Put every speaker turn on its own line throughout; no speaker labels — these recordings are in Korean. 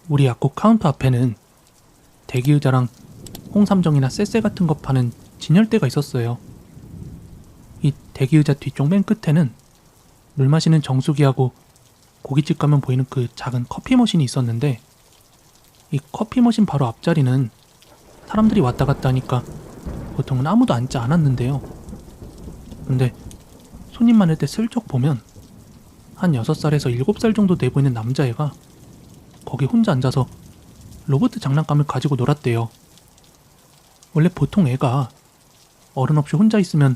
우리 약국 카운터 앞에는 대기의자랑 홍삼정이나 쎄쎄 같은 거 파는 진열대가 있었어요. 이 대기의자 뒤쪽 맨 끝에는 물 마시는 정수기하고 고깃집 가면 보이는 그 작은 커피 머신이 있었는데, 이 커피 머신 바로 앞자리는 사람들이 왔다 갔다 하니까 보통은 아무도 앉지 않았는데요. 근데 손님 많을 때 슬쩍 보면 한 6살에서 7살 정도 돼 보이는 남자애가 거기 혼자 앉아서 로봇 장난감을 가지고 놀았대요. 원래 보통 애가 어른 없이 혼자 있으면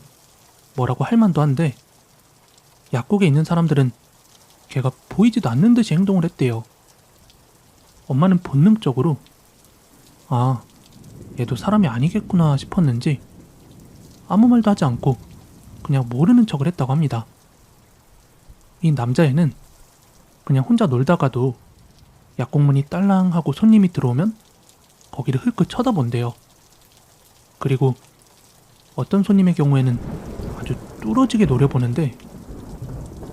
뭐라고 할 만도 한데, 약국에 있는 사람들은 걔가 보이지도 않는 듯이 행동을 했대요. 엄마는 본능적으로 아, 얘도 사람이 아니겠구나 싶었는지 아무 말도 하지 않고 그냥 모르는 척을 했다고 합니다. 이 남자애는 그냥 혼자 놀다가도 약국문이 딸랑하고 손님이 들어오면 거기를 흘끗 쳐다본대요. 그리고 어떤 손님의 경우에는 아주 뚫어지게 노려보는데,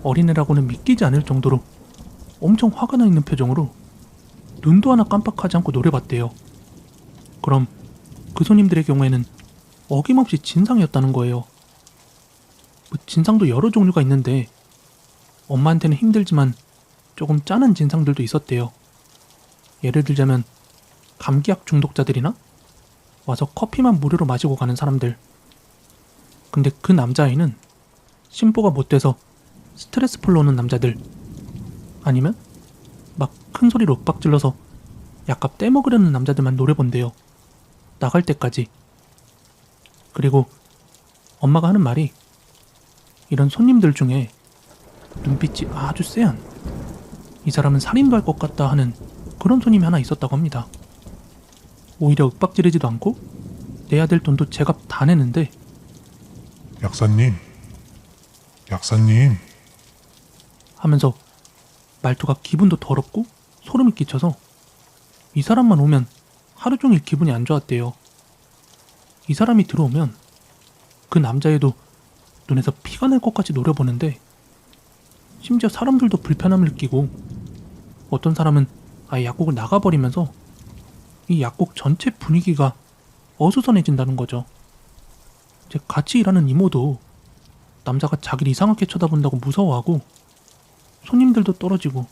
어린애라고는 믿기지 않을 정도로 엄청 화가 나 있는 표정으로 눈도 하나 깜빡하지 않고 노려봤대요. 그럼 그 손님들의 경우에는 어김없이 진상이었다는 거예요. 진상도 여러 종류가 있는데 엄마한테는 힘들지만 조금 짠한 진상들도 있었대요. 예를 들자면 감기약 중독자들이나 와서 커피만 무료로 마시고 가는 사람들. 근데 그 남자아이는 심보가 못 돼서 스트레스 풀러 오는 남자들, 아니면 막 큰 소리로 윽박질러서 약값 떼먹으려는 남자들만 노려본대요. 나갈 때까지. 그리고 엄마가 하는 말이, 이런 손님들 중에 눈빛이 아주 쎄한, 이 사람은 살인도 할 것 같다 하는 그런 손님이 하나 있었다고 합니다. 오히려 윽박지르지도 않고 내야 될 돈도 제값 다 내는데,
약사님
하면서 말투가 기분도 더럽고 소름이 끼쳐서 이 사람만 오면 하루 종일 기분이 안 좋았대요. 이 사람이 들어오면 그 남자애도 눈에서 피가 날 것까지 노려보는데, 심지어 사람들도 불편함을 느끼고 어떤 사람은 아예 약국을 나가버리면서 이 약국 전체 분위기가 어수선해진다는 거죠. 이제 같이 일하는 이모도 남자가 자기를 이상하게 쳐다본다고 무서워하고 손님들도 떨어지고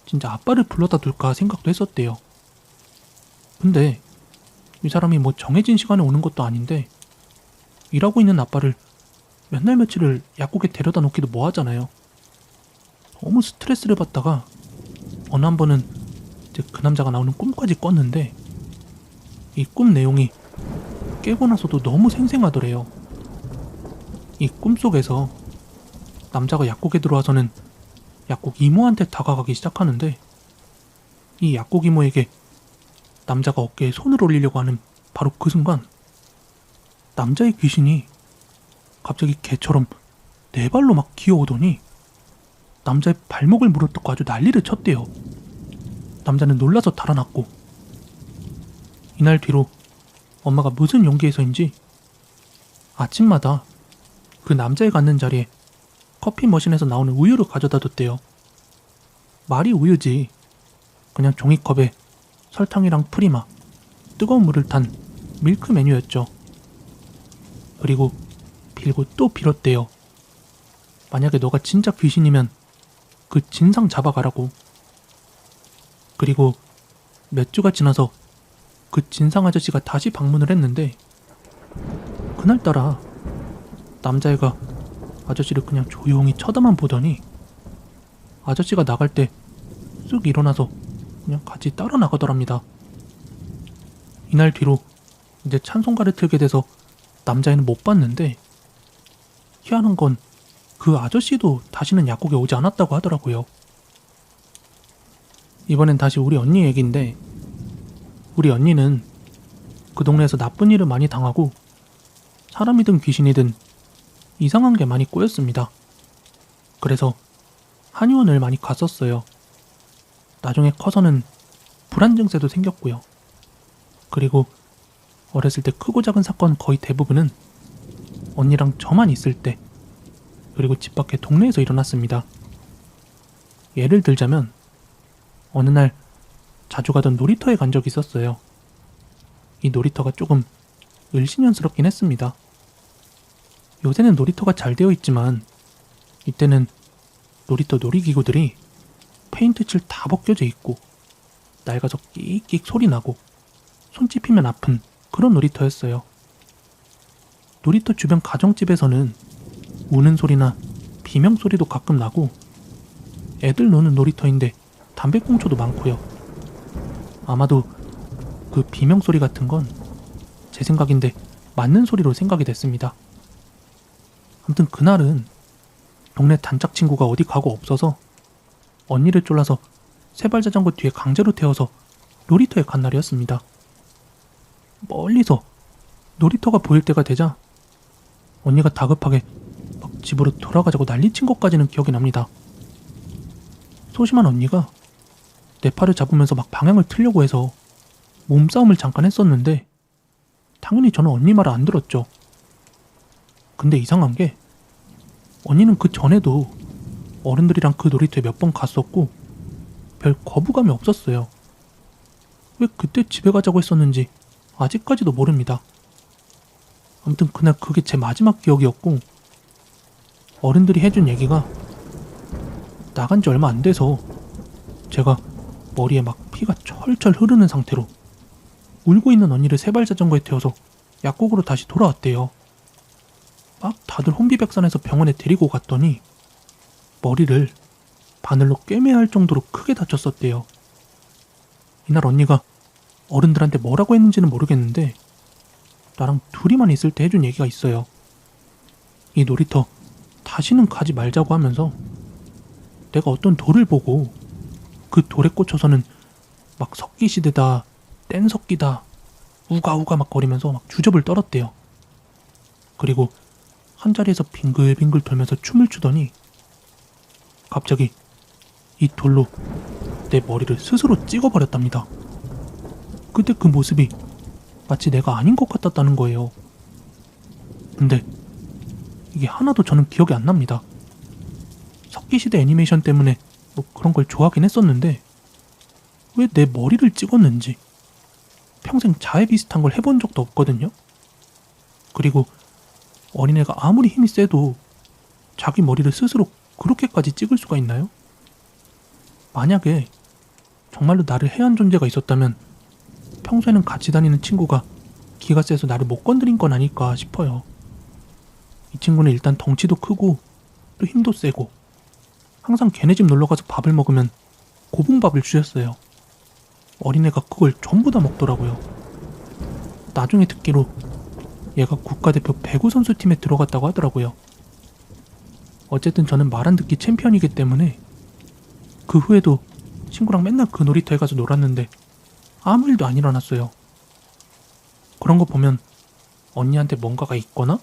진짜 아빠를 불러다 둘까 생각도 했었대요. 근데 이 사람이 뭐 정해진 시간에 오는 것도 아닌데 일하고 있는 아빠를 몇 날 며칠을 약국에 데려다 놓기도 뭐하잖아요. 너무 스트레스를 받다가 어느 한 번은 이제 그 남자가 나오는 꿈까지 꿨는데, 이 꿈 내용이 깨고 나서도 너무 생생하더래요. 이 꿈속에서 남자가 약국에 들어와서는 약국 이모한테 다가가기 시작하는데, 이 약국 이모에게 남자가 어깨에 손을 올리려고 하는 바로 그 순간 남자의 귀신이 갑자기 개처럼 네 발로 막 기어오더니 남자의 발목을 물어뜯고 아주 난리를 쳤대요. 남자는 놀라서 달아났고, 이날 뒤로 엄마가 무슨 용기에서인지 아침마다 그 남자애가 앉는 자리에 커피 머신에서 나오는 우유를 가져다 뒀대요. 말이 우유지. 그냥 종이컵에 설탕이랑 프리마, 뜨거운 물을 탄 밀크 메뉴였죠. 그리고 빌고 또 빌었대요. 만약에 너가 진짜 귀신이면 그 진상 잡아가라고. 그리고 몇 주가 지나서 그 진상 아저씨가 다시 방문을 했는데, 그날따라 남자애가 아저씨를 그냥 조용히 쳐다만 보더니 아저씨가 나갈 때 쑥 일어나서 그냥 같이 따라 나가더랍니다. 이날 뒤로 이제 찬송가를 틀게 돼서 남자애는 못 봤는데, 희한한 건 그 아저씨도 다시는 약국에 오지 않았다고 하더라고요. 이번엔 다시 우리 언니 얘기인데, 우리 언니는 그 동네에서 나쁜 일을 많이 당하고 사람이든 귀신이든 이상한 게 많이 꼬였습니다. 그래서 한의원을 많이 갔었어요. 나중에 커서는 불안 증세도 생겼고요. 그리고 어렸을 때 크고 작은 사건 거의 대부분은 언니랑 저만 있을 때, 그리고 집 밖에 동네에서 일어났습니다. 예를 들자면 어느 날 자주 가던 놀이터에 간 적이 있었어요. 이 놀이터가 조금 을씨년스럽긴 했습니다. 요새는 놀이터가 잘 되어 있지만 이때는 놀이터 놀이기구들이 페인트칠 다 벗겨져 있고 낡아서 끽끽 소리 나고 손 찝히면 아픈 그런 놀이터였어요. 놀이터 주변 가정집에서는 우는 소리나 비명 소리도 가끔 나고 애들 노는 놀이터인데 담배꽁초도 많고요. 아마도 그 비명 소리 같은 건 제 생각인데 맞는 소리로 생각이 됐습니다. 아무튼 그날은 동네 단짝 친구가 어디 가고 없어서 언니를 쫄라서 세발자전거 뒤에 강제로 태워서 놀이터에 간 날이었습니다. 멀리서 놀이터가 보일 때가 되자 언니가 다급하게 막 집으로 돌아가자고 난리친 것까지는 기억이 납니다. 소심한 언니가 내 팔을 잡으면서 막 방향을 틀려고 해서 몸싸움을 잠깐 했었는데 당연히 저는 언니 말을 안 들었죠. 근데 이상한 게 언니는 그 전에도 어른들이랑 그 놀이터에 몇 번 갔었고 별 거부감이 없었어요. 왜 그때 집에 가자고 했었는지 아직까지도 모릅니다. 아무튼 그날 그게 제 마지막 기억이었고 어른들이 해준 얘기가 나간 지 얼마 안 돼서 제가 머리에 막 피가 철철 흐르는 상태로 울고 있는 언니를 세발자전거에 태워서 약국으로 다시 돌아왔대요. 막 다들 혼비백산해서 병원에 데리고 갔더니 머리를 바늘로 꿰매야 할 정도로 크게 다쳤었대요. 이날 언니가 어른들한테 뭐라고 했는지는 모르겠는데 나랑 둘이만 있을 때 해준 얘기가 있어요. 이 놀이터 다시는 가지 말자고 하면서 내가 어떤 돌을 보고 그 돌에 꽂혀서는 막 석기시대다, 뗀석기다, 우가우가 막 거리면서 막 주접을 떨었대요. 그리고 한자리에서 빙글빙글 돌면서 춤을 추더니 갑자기 이 돌로 내 머리를 스스로 찍어버렸답니다. 그때 그 모습이 마치 내가 아닌 것 같았다는 거예요. 근데 이게 하나도 저는 기억이 안 납니다. 석기시대 애니메이션 때문에 뭐 그런 걸 좋아하긴 했었는데 왜 내 머리를 찍었는지 평생 자해 비슷한 걸 해본 적도 없거든요. 그리고 어린애가 아무리 힘이 세도 자기 머리를 스스로 그렇게까지 찍을 수가 있나요? 만약에 정말로 나를 해한 존재가 있었다면 평소에는 같이 다니는 친구가 기가 세서 나를 못 건드린 건 아닐까 싶어요. 이 친구는 일단 덩치도 크고 또 힘도 세고 항상 걔네 집 놀러가서 밥을 먹으면 고봉밥을 주셨어요. 어린애가 그걸 전부 다 먹더라고요. 나중에 듣기로 얘가 국가대표 배구 선수팀에 들어갔다고 하더라고요. 어쨌든 저는 말 안 듣기 챔피언이기 때문에 그 후에도 친구랑 맨날 그 놀이터에 가서 놀았는데 아무 일도 안 일어났어요. 그런 거 보면 언니한테 뭔가가 있거나